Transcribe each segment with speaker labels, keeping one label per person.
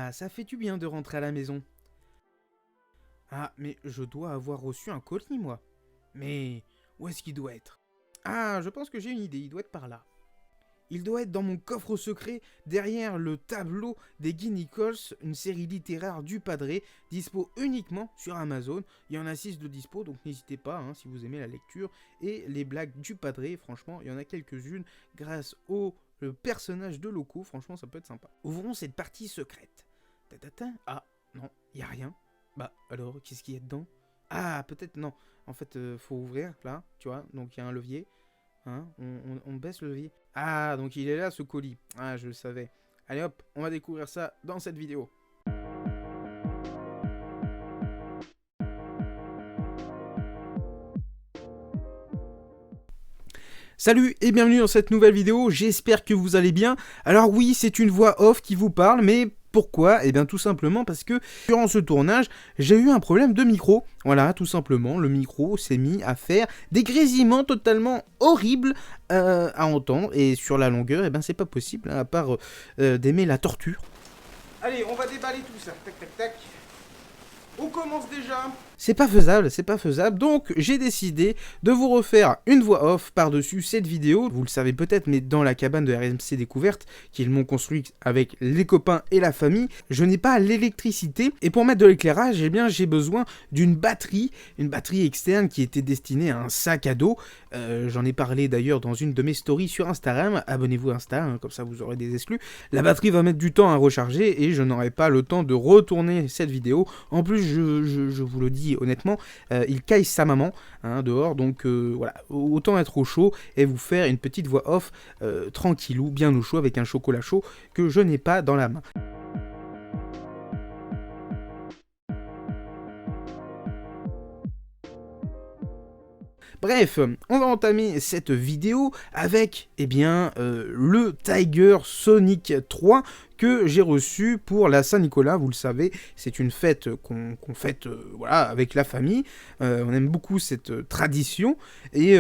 Speaker 1: Ah, ça fait du bien de rentrer à la maison. Ah, mais je dois avoir reçu un colis, moi. Mais où est-ce qu'il doit être? Ah, je pense que j'ai une idée, il doit être par là. Il doit être dans mon coffre secret, derrière le tableau des Guy Nichols, une série littéraire du Padré, dispo uniquement sur Amazon. Il y en a 6 de dispo, donc n'hésitez pas si vous aimez la lecture. Et les blagues du Padré, franchement, il y en a quelques-unes grâce au personnage de Loco, franchement, ça peut être sympa. Ouvrons cette partie secrète. Ah, non, il n'y a rien. Bah, alors, qu'est-ce qu'il y a dedans? Ah, peut-être, non. En fait, faut ouvrir, là, tu vois, donc il y a un levier. On baisse le levier. Ah, donc il est là, ce colis. Ah, je le savais. Allez hop, on va découvrir ça dans cette vidéo. Salut et bienvenue dans cette nouvelle vidéo, j'espère que vous allez bien. Alors oui, c'est une voix off qui vous parle, mais pourquoi? Eh bien tout simplement parce que durant ce tournage, j'ai eu un problème de micro. Voilà, tout simplement, le micro s'est mis à faire des grésillements totalement horribles à entendre. Et sur la longueur, eh ben c'est pas possible, à part d'aimer la torture. Allez, on va déballer tout ça, tac tac tac. On commence déjà. C'est pas faisable, donc j'ai décidé de vous refaire une voix off par-dessus cette vidéo. Vous le savez peut-être, mais dans la cabane de RMC Découverte, qu'ils m'ont construite avec les copains et la famille, je n'ai pas l'électricité, et pour mettre de l'éclairage, eh bien j'ai besoin d'une batterie, une batterie externe qui était destinée à un sac à dos. J'en ai parlé d'ailleurs dans une de mes stories sur Instagram, abonnez-vous à Insta, comme ça vous aurez des exclus. La batterie va mettre du temps à recharger, et je n'aurai pas le temps de retourner cette vidéo. En plus, je vous le dis honnêtement, il caille sa maman dehors, donc voilà, autant être au chaud et vous faire une petite voix off tranquillou, bien au chaud, avec un chocolat chaud que je n'ai pas dans la main. Bref, on va entamer cette vidéo avec le Tiger Sonic 3 que j'ai reçu pour la Saint-Nicolas. Vous le savez, c'est une fête qu'on fête voilà, avec la famille. On aime beaucoup cette tradition. Et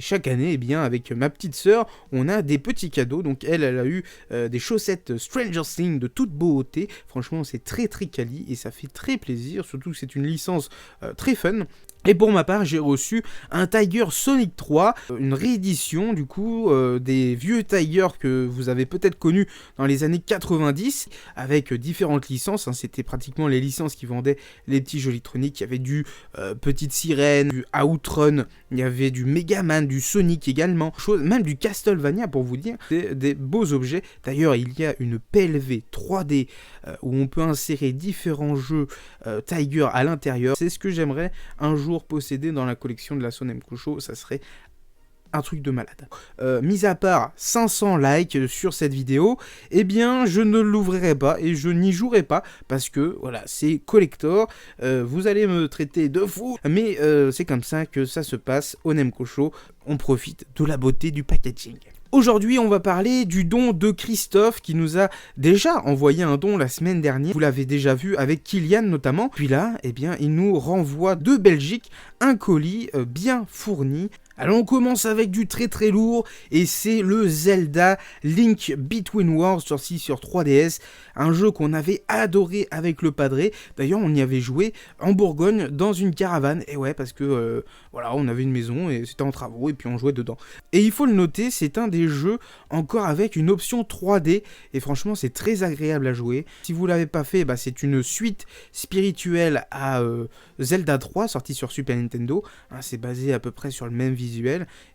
Speaker 1: chaque année, eh bien, avec ma petite sœur, on a des petits cadeaux. Donc elle a eu des chaussettes Stranger Things de toute beauté. Franchement, c'est très très quali et ça fait très plaisir. Surtout que c'est une licence très fun. Et pour ma part, j'ai reçu un Tiger Sonic 3, une réédition du coup des vieux Tiger que vous avez peut-être connus dans les années 90, avec différentes licences. C'était pratiquement les licences qui vendaient les petits jeux électroniques. Il y avait du Petite Sirène, du Outrun, il y avait du Megaman, du Sonic également, même du Castlevania pour vous dire. Des beaux objets. D'ailleurs, il y a une PLV 3D où on peut insérer différents jeux Tiger à l'intérieur. C'est ce que j'aimerais un jour posséder dans la collection de la Sonem Cocho, ça serait un truc de malade. Mis à part 500 likes sur cette vidéo, eh bien je ne l'ouvrirai pas et je n'y jouerai pas parce que voilà, c'est collector. Vous allez me traiter de fou, mais c'est comme ça que ça se passe au Nem Cocho. On profite de la beauté du packaging. Aujourd'hui, on va parler du don de Christophe qui nous a déjà envoyé un don la semaine dernière. Vous l'avez déjà vu avec Kylian notamment. Puis là, eh bien, il nous renvoie de Belgique un colis bien fourni. Alors on commence avec du très très lourd et c'est le Zelda Link Between Worlds sorti sur 3DS, un jeu qu'on avait adoré avec le Padré. D'ailleurs on y avait joué en Bourgogne dans une caravane, et ouais parce que voilà, on avait une maison et c'était en travaux et puis on jouait dedans. Et il faut le noter, c'est un des jeux encore avec une option 3D et franchement c'est très agréable à jouer. Si vous l'avez pas fait, bah, c'est une suite spirituelle à Zelda 3 sorti sur Super Nintendo. C'est basé à peu près sur le même visuel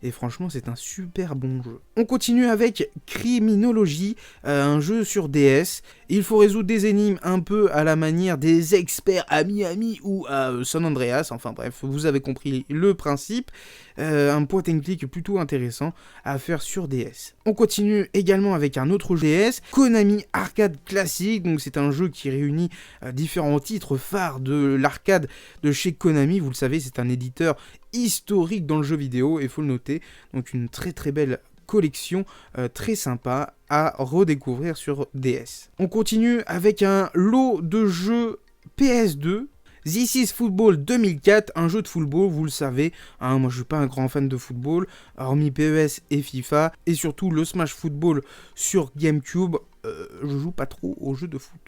Speaker 1: et franchement c'est un super bon jeu. On continue avec Criminology, un jeu sur DS. Il faut résoudre des énigmes un peu à la manière des experts à Miami ou à San Andreas, enfin bref, vous avez compris le principe. Un point and click plutôt intéressant à faire sur DS. On continue également avec un autre jeu DS, Konami Arcade Classic, donc c'est un jeu qui réunit différents titres phares de l'arcade de chez Konami. Vous le savez, c'est un éditeur historique dans le jeu vidéo, et il faut le noter, donc une très très belle collection très sympa à redécouvrir sur DS. On continue avec un lot de jeux PS2. This is Football 2004, un jeu de football, vous le savez, moi je suis pas un grand fan de football, hormis PES et FIFA, et surtout le Smash Football sur GameCube, je joue pas trop aux jeux de foot.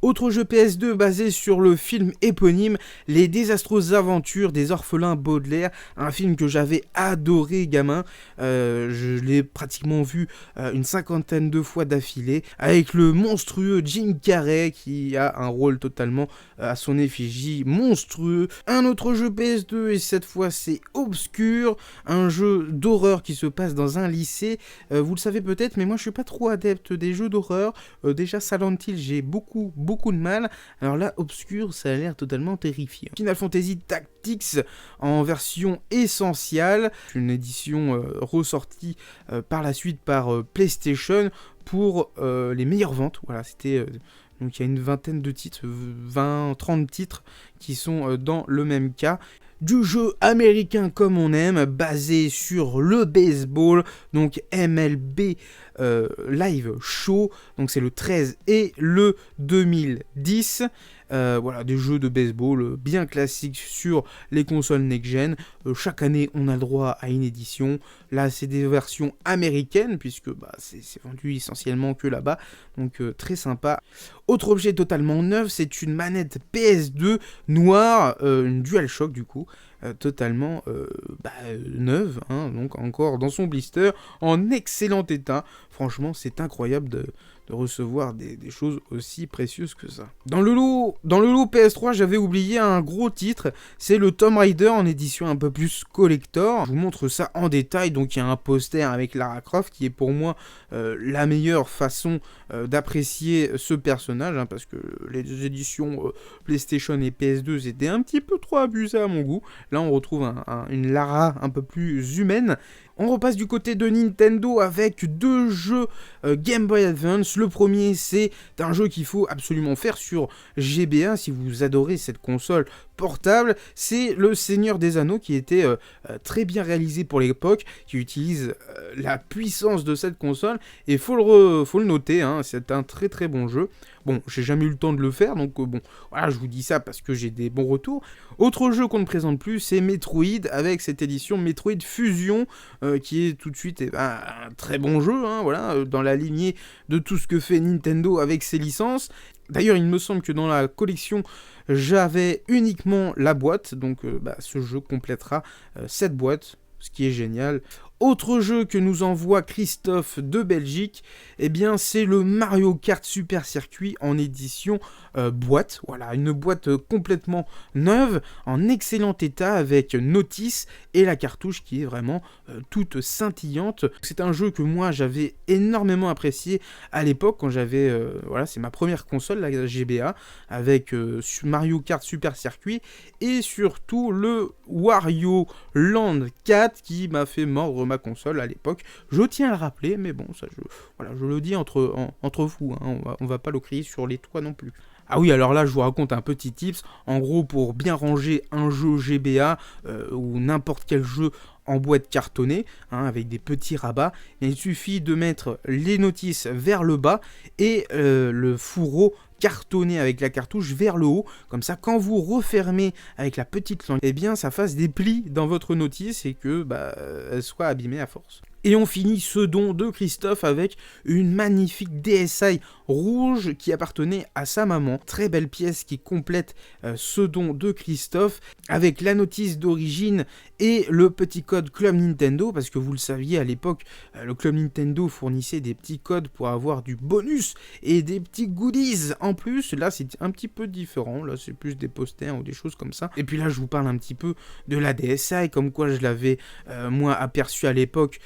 Speaker 1: Autre jeu PS2 basé sur le film éponyme, Les désastreuses aventures des orphelins Baudelaire, un film que j'avais adoré gamin. Je l'ai pratiquement vu une cinquantaine de fois d'affilée, avec le monstrueux Jim Carrey qui a un rôle totalement à son effigie, monstrueux. Un autre jeu PS2 et cette fois c'est Obscure, un jeu d'horreur qui se passe dans un lycée. Vous le savez peut-être, mais moi je suis pas trop adepte des jeux d'horreur. Déjà Silent Hill, j'ai beaucoup de mal. Alors là, Obscure, ça a l'air totalement terrifiant. Final Fantasy Tactics en version essentielle, une édition ressortie par la suite par PlayStation pour les meilleures ventes. Voilà, c'était donc il y a une vingtaine de titres, 20-30 titres qui sont dans le même cas. Du jeu américain comme on aime, basé sur le baseball, donc MLB Live Show, donc c'est le 13 et le 2010. Voilà, des jeux de baseball bien classiques sur les consoles next-gen. Chaque année, on a le droit à une édition. Là, c'est des versions américaines, puisque c'est vendu essentiellement que là-bas. Donc, très sympa. Autre objet totalement neuf, c'est une manette PS2 noire, une DualShock du coup. Totalement neuve, hein, donc encore dans son blister, en excellent état. Franchement, c'est incroyable de recevoir des choses aussi précieuses que ça. Dans le lot PS3, j'avais oublié un gros titre, c'est le Tomb Raider en édition un peu plus collector. Je vous montre ça en détail, donc il y a un poster avec Lara Croft qui est pour moi la meilleure façon d'apprécier ce personnage, hein, parce que les éditions PlayStation et PS2 c'était un petit peu trop abusé à mon goût. Là on retrouve une Lara un peu plus humaine. On repasse du côté de Nintendo avec deux jeux Game Boy Advance. Le premier, c'est un jeu qu'il faut absolument faire sur GBA si vous adorez cette console portable. C'est le Seigneur des Anneaux qui était très bien réalisé pour l'époque, qui utilise la puissance de cette console. Et faut le noter, hein, c'est un très très bon jeu. Bon, j'ai jamais eu le temps de le faire, donc voilà, je vous dis ça parce que j'ai des bons retours. Autre jeu qu'on ne présente plus, c'est Metroid, avec cette édition Metroid Fusion, qui est tout de suite un très bon jeu, hein, voilà, dans la lignée de tout ce que fait Nintendo avec ses licences. D'ailleurs, il me semble que dans la collection, j'avais uniquement la boîte, donc ce jeu complétera cette boîte, ce qui est génial. Autre jeu que nous envoie Christophe de Belgique, eh bien c'est le Mario Kart Super Circuit en édition boîte. Voilà, une boîte complètement neuve, en excellent état avec notice et la cartouche qui est vraiment toute scintillante. C'est un jeu que moi j'avais énormément apprécié à l'époque quand j'avais, voilà, c'est ma première console, la GBA, avec Mario Kart Super Circuit et surtout le Wario Land 4 qui m'a fait mordre ma console à l'époque. Je tiens à le rappeler, mais bon, ça je le dis entre vous, hein, on va pas le crier sur les toits non plus. Ah oui, alors là, je vous raconte un petit tips. En gros, pour bien ranger un jeu GBA ou n'importe quel jeu en boîte cartonnée, hein, avec des petits rabats, il suffit de mettre les notices vers le bas et le fourreau cartonné avec la cartouche vers le haut, comme ça quand vous refermez avec la petite langue, eh bien ça fasse des plis dans votre notice et que elle soit abîmée à force. Et on finit ce don de Christophe avec une magnifique DSi rouge qui appartenait à sa maman. Très belle pièce qui complète ce don de Christophe avec la notice d'origine et le petit code Club Nintendo, parce que vous le saviez à l'époque, le Club Nintendo fournissait des petits codes pour avoir du bonus et des petits goodies en plus. Là c'est un petit peu différent, là c'est plus des posters ou des choses comme ça. Et puis là je vous parle un petit peu de la DSi, comme quoi je l'avais moi aperçu à l'époque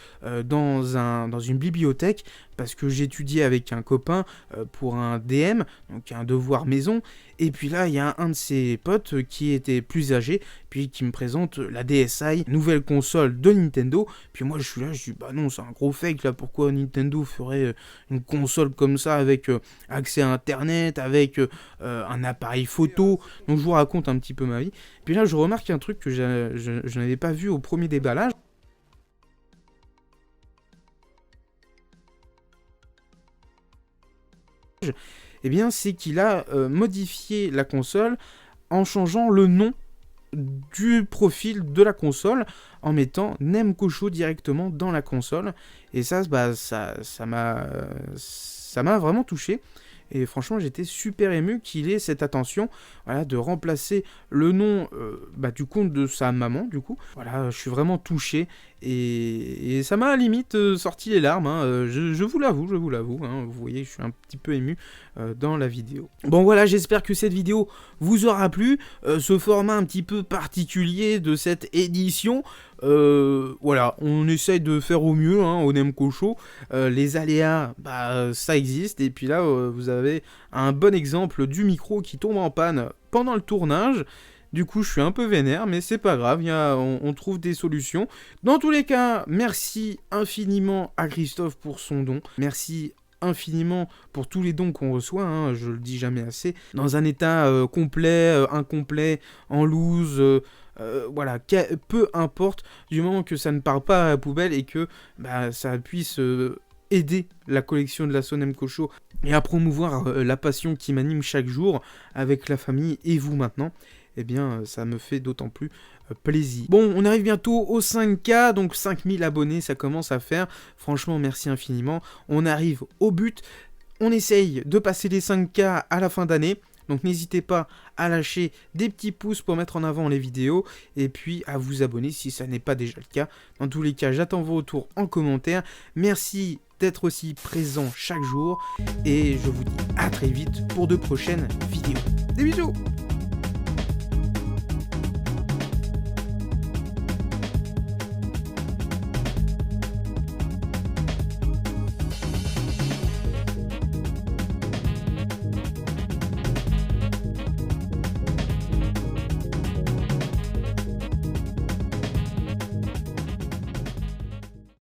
Speaker 1: dans une bibliothèque, parce que j'étudiais avec un copain pour un DM, donc un devoir maison, et puis là il y a un de ses potes qui était plus âgé, puis qui me présente la DSi, nouvelle console de Nintendo, puis moi je suis là, je dis bah non c'est un gros fake là, pourquoi Nintendo ferait une console comme ça avec accès à internet, avec un appareil photo, donc je vous raconte un petit peu ma vie, puis là je remarque un truc que je n'avais pas vu au premier déballage. Eh bien, c'est qu'il a modifié la console en changeant le nom du profil de la console, en mettant Nemkosho directement dans la console. Et ça m'a vraiment touché. et franchement j'étais super ému qu'il ait cette attention, voilà, de remplacer le nom du compte de sa maman, du coup. Voilà, je suis vraiment touché, et ça m'a à la limite sorti les larmes, hein, je vous l'avoue, hein, vous voyez, je suis un petit peu ému dans la vidéo. Bon voilà, j'espère que cette vidéo vous aura plu, ce format un petit peu particulier de cette édition. Voilà, on essaye de faire au mieux, hein, au Nemco Show. Les aléas, ça existe, et puis là vous avez un bon exemple du micro qui tombe en panne pendant le tournage. Du coup, je suis un peu vénère, mais c'est pas grave, on trouve des solutions. Dans tous les cas, merci infiniment à Christophe pour son don. Merci infiniment pour tous les dons qu'on reçoit, hein, je le dis jamais assez. Dans un état complet, incomplet, en loose, voilà, peu importe, du moment que ça ne part pas à la poubelle et que ça puisse aider la collection de la Nemco Show et à promouvoir la passion qui m'anime chaque jour avec la famille et vous maintenant, eh bien ça me fait d'autant plus plaisir. Bon, on arrive bientôt aux 5K, donc 5000 abonnés, ça commence à faire. Franchement, merci infiniment. On arrive au but. On essaye de passer les 5K à la fin d'année. Donc n'hésitez pas à lâcher des petits pouces pour mettre en avant les vidéos et puis à vous abonner si ça n'est pas déjà le cas. Dans tous les cas, j'attends vos retours en commentaire. Merci d'être aussi présent chaque jour et je vous dis à très vite pour de prochaines vidéos. Des bisous!